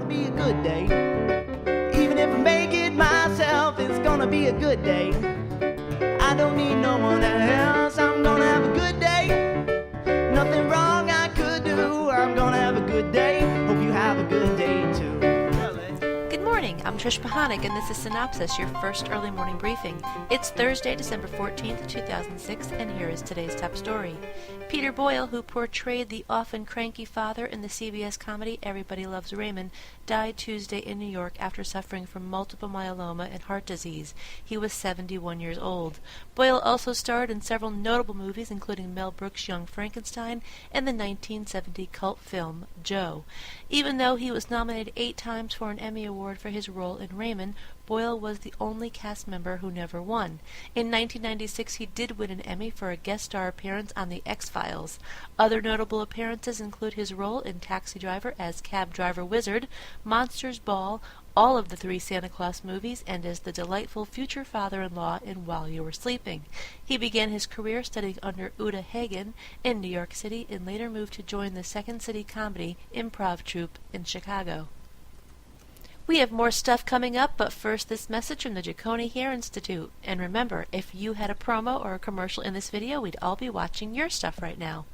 be a good day. Even if I make it myself, it's gonna be a good day. I don't need no one else, I'm gonna have a good day. Nothing wrong I could do, I'm gonna have a good day. Hope you have a good day too. Good morning, I'm Trish Pahanik, and this is Cynopsis, your first early morning briefing. It's Thursday, December 14th, 2006, and here is today's top story. Peter Boyle, who portrayed the often cranky father in the CBS comedy Everybody Loves Raymond, died Tuesday in New York after suffering from multiple myeloma and heart disease. He was 71 years old. Boyle also starred in several notable movies, including Mel Brooks' Young Frankenstein and the 1970 cult film Joe. Even though he was nominated 8 times for an Emmy Award for his role in Raymond, Boyle was the only cast member who never won. In 1996, he did win an Emmy for a guest star appearance on The X-Files. Other notable appearances include his role in Taxi Driver as Cab Driver Wizard, Monsters Ball, all of the 3 Santa Claus movies, and as the delightful future father-in-law in While You Were Sleeping. He began his career studying under Uta Hagen in New York City and later moved to join the Second City Comedy improv troupe in Chicago. We have more stuff coming up, but first this message from the Jaconi Hair Institute. And remember, if you had a promo or a commercial in this video, we'd all be watching your stuff right now.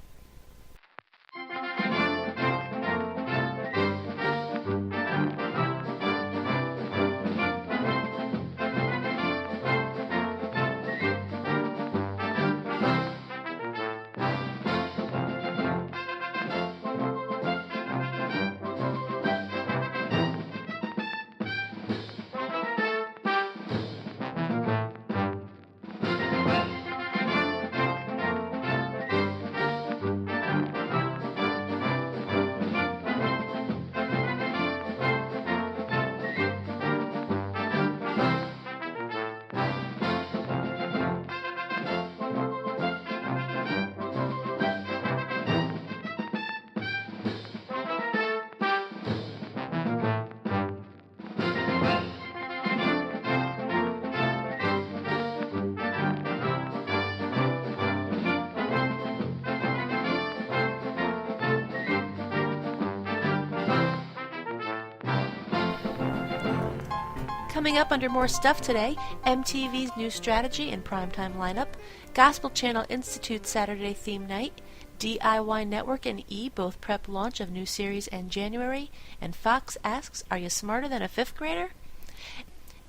Coming up under more stuff today, MTV's new strategy and primetime lineup, Gospel Channel Institute Saturday theme night, DIY Network and E both prep launch of new series in January, and Fox asks, are you smarter than a 5th grader?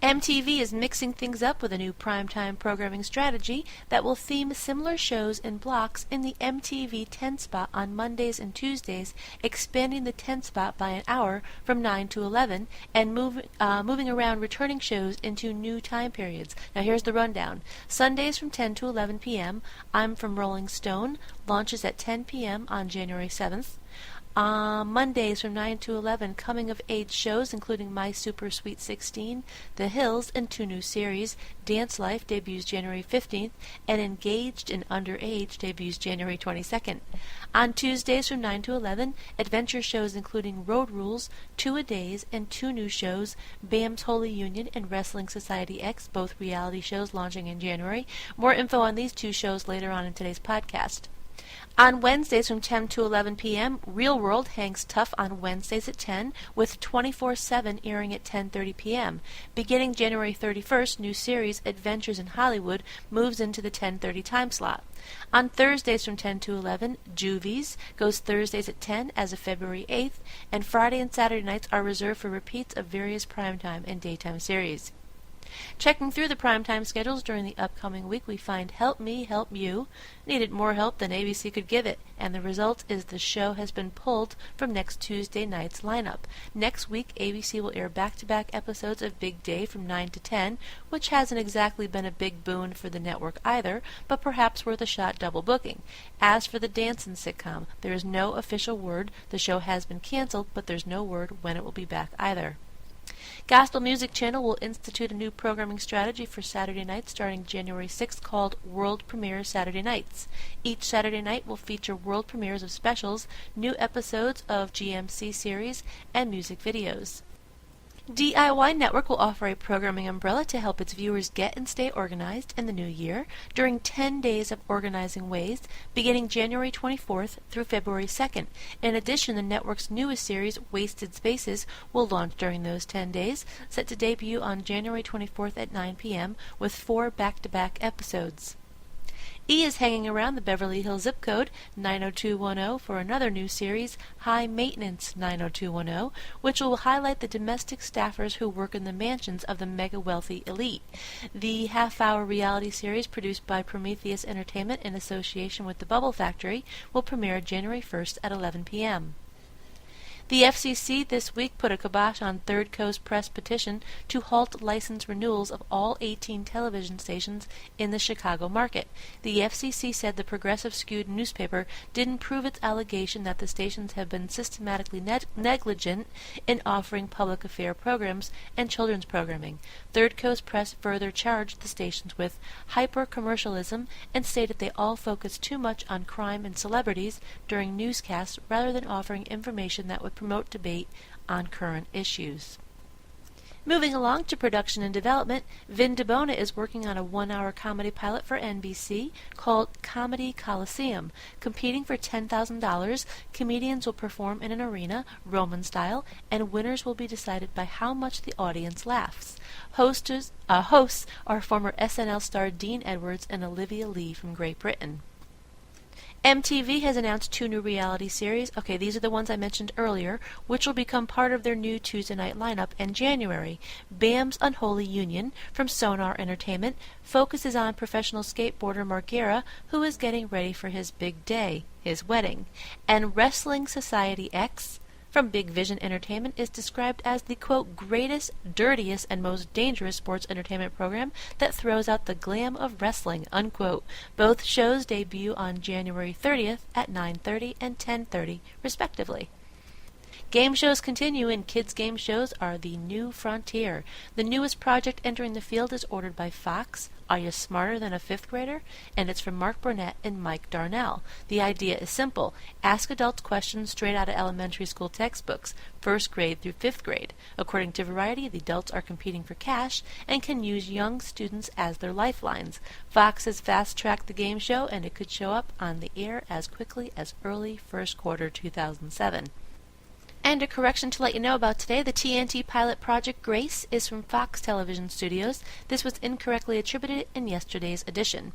MTV is mixing things up with a new primetime programming strategy that will theme similar shows in blocks in the MTV 10 spot on Mondays and Tuesdays, expanding the 10 spot by an hour from 9 to 11 and moving around returning shows into new time periods. Now here's the rundown. Sundays from 10 to 11 p.m., I'm from Rolling Stone, launches at 10 p.m. on January 7th. Mondays from 9 to 11, coming-of-age shows including My Super Sweet 16, The Hills, and 2 new series. Dance Life debuts January 15th, and Engaged and Underage debuts January 22nd. On Tuesdays from 9 to 11, adventure shows including Road Rules, 2-A-Days, and 2 new shows, BAM's Holy Union and Wrestling Society X, both reality shows launching in January. More info on these 2 shows later on in today's podcast. On Wednesdays from 10 to 11 p.m., Real World hangs tough on Wednesdays at 10, with 24/7 airing at 10:30 p.m. Beginning January 31st, new series Adventures in Hollywood moves into the 10:30 time slot. On Thursdays from 10 to 11, Juvies goes Thursdays at 10 as of February 8th, and Friday and Saturday nights are reserved for repeats of various primetime and daytime series. Checking through the primetime schedules during the upcoming week, we find Help Me, Help You needed more help than ABC could give it, and the result is the show has been pulled from next Tuesday night's lineup. Next week, ABC will air back-to-back episodes of Big Day from 9 to 10, which hasn't exactly been a big boon for the network either, but perhaps worth a shot double booking. As for the Dancin' sitcom, there is no official word. The show has been canceled, but there's no word when it will be back either. Gospel Music Channel will institute a new programming strategy for Saturday nights starting January 6th called World Premiere Saturday Nights. Each Saturday night will feature world premieres of specials, new episodes of GMC series, and music videos. DIY Network will offer a programming umbrella to help its viewers get and stay organized in the new year during 10 days of organizing ways, beginning January 24th through February 2nd. In addition, the network's newest series, Wasted Spaces, will launch during those 10 days, set to debut on January 24th at 9 p.m. with 4 back-to-back episodes. E is hanging around the Beverly Hills zip code 90210 for another new series, High Maintenance 90210, which will highlight the domestic staffers who work in the mansions of the mega-wealthy elite. The half-hour reality series produced by Prometheus Entertainment in association with the Bubble Factory will premiere January 1st at 11 p.m. The FCC this week put a kibosh on Third Coast Press petition to halt license renewals of all 18 television stations in the Chicago market. The FCC said the progressive-skewed newspaper didn't prove its allegation that the stations have been systematically negligent in offering public affair programs and children's programming. Third Coast Press further charged the stations with hyper-commercialism and stated they all focus too much on crime and celebrities during newscasts rather than offering information that would promote debate on current issues. Moving along to production and development, Vin DiBona is working on a 1-hour comedy pilot for NBC called Comedy Coliseum. Competing for $10,000, comedians will perform in an arena, Roman style, and winners will be decided by how much the audience laughs. Hosts are former SNL star Dean Edwards and Olivia Lee from Great Britain. MTV has announced 2 new reality series, these are the ones I mentioned earlier, which will become part of their new Tuesday night lineup in January. Bam's Unholy Union from Sonar Entertainment focuses on professional skateboarder Mark Guerra, who is getting ready for his big day, his wedding. And Wrestling Society X from Big Vision Entertainment is described as the, quote, greatest, dirtiest, and most dangerous sports entertainment program that throws out the glam of wrestling, unquote. Both shows debut on January 30th at 9:30 and 10:30, respectively. Game shows continue, and kids' game shows are the new frontier. The newest project entering the field is ordered by Fox, Are You Smarter Than a Fifth Grader? And it's from Mark Burnett and Mike Darnell. The idea is simple. Ask adults questions straight out of elementary school textbooks, 1st grade through 5th grade. According to Variety, the adults are competing for cash and can use young students as their lifelines. Fox has fast-tracked the game show, and it could show up on the air as quickly as early first quarter 2007. And a correction to let you know about today, the TNT pilot Project Grace is from Fox Television Studios. This was incorrectly attributed in yesterday's edition.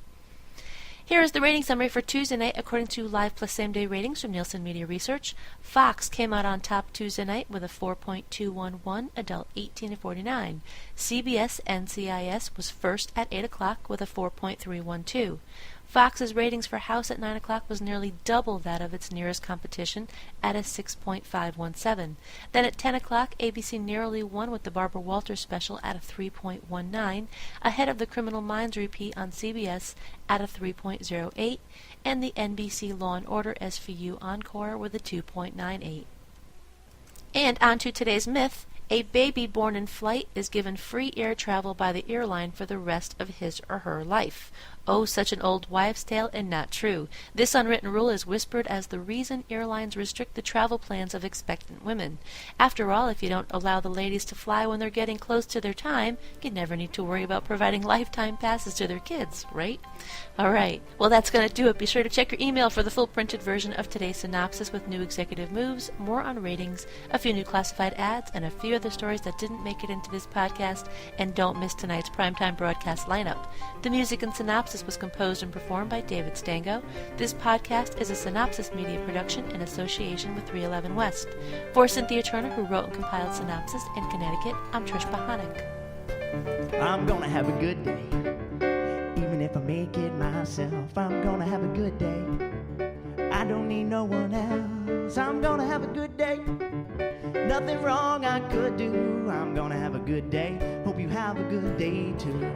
Here is the rating summary for Tuesday night according to Live Plus Same Day ratings from Nielsen Media Research. Fox came out on top Tuesday night with a 4.211, adult 18 to 49. CBS NCIS was first at 8 o'clock with a 4.312. Fox's ratings for House at 9 o'clock was nearly double that of its nearest competition at a 6.517. Then at 10 o'clock, ABC narrowly won with the Barbara Walters special at a 3.19, ahead of the Criminal Minds repeat on CBS at a 3.08, and the NBC Law & Order SVU Encore with a 2.98. And on to today's myth. A baby born in flight is given free air travel by the airline for the rest of his or her life. Oh, such an old wives' tale, and not true. This unwritten rule is whispered as the reason airlines restrict the travel plans of expectant women. After all, if you don't allow the ladies to fly when they're getting close to their time, you never need to worry about providing lifetime passes to their kids, right? All right, well, that's going to do it. Be sure to check your email for the full printed version of today's synopsis with new executive moves, more on ratings, a few new classified ads, and a few other stories that didn't make it into this podcast. And don't miss tonight's primetime broadcast lineup. The music and synopsis was composed and performed by David Stango. This podcast is a Cynopsis media production in association with 311 West. For Cynthia Turner, who wrote and compiled Cynopsis in Connecticut, I'm Trish Bahanik. I'm gonna have a good day. Even if I make it myself, I'm gonna have a good day. I don't need no one else. I'm gonna have a good day. Nothing wrong I could do. I'm gonna have a good day. Hope you have a good day too.